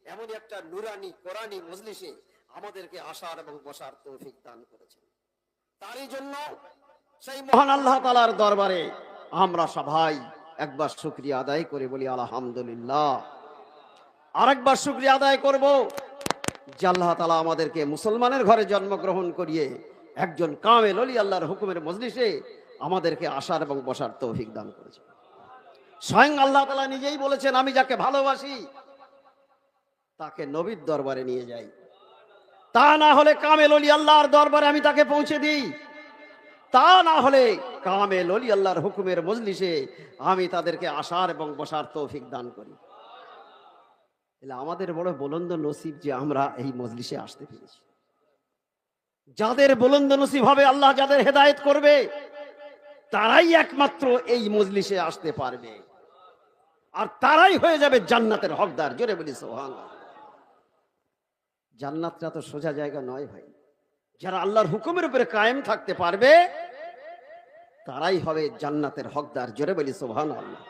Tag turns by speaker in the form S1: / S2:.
S1: এমন একটা নুরানি কোরআনি মজলিসে আমাদেরকে আসার এবং বসার তৌফিক দান করেছেন। তারই জন্য সেই মহান আল্লাহ তাআলার দরবারে আমরা সবাই একবার শুকরিয়া আদায় করে বলি আলহামদুলিল্লাহ। আরেকবার শুকরিয়া আদায় করব যে আল্লাহ তাআলা আমাদেরকে মুসলমানের ঘরে জন্মগ্রহণ করিয়ে একজন কামেল ওলি আল্লাহর হুকুমের মজলিসে আমাদেরকে আসার এবং বসার তৌফিক দান করেছেন। স্বয়ং আল্লাহ তাআলা নিজেই বলেছেন, আমি যাকে ভালোবাসি তাকে নবীর দরবারে নিয়ে যাই, তা না হলে কামেল ওলি আল্লাহর দরবারে আমি তাকে পৌঁছে দিই, তা না হলে কামেল ওলি আল্লাহর হুকুমের মজলিসে আমি তাদেরকে আসার এবং বসার তৌফিক দান করি। এলে আমাদের বড় বুলন্দ নসিব যে আমরা এই মজলিসে আসতে পেরেছি। যাদের বুলন্দ নসিব হবে, আল্লাহ যাদের হেদায়েত করবে, তারাই একমাত্র এই মজলিসে আসতে পারবে, আর তারাই হয়ে যাবে জান্নাতের হকদার। জোরে বলি সুবহানাল্লাহ। জান্নাতটা তো সোজা জায়গা নয় ভাই। যারা আল্লাহর হুকুমের উপরে কায়েম থাকতে পারবে তারাই হবে জান্নাতের হকদার। জোরে বলি সুবহানাল্লাহ।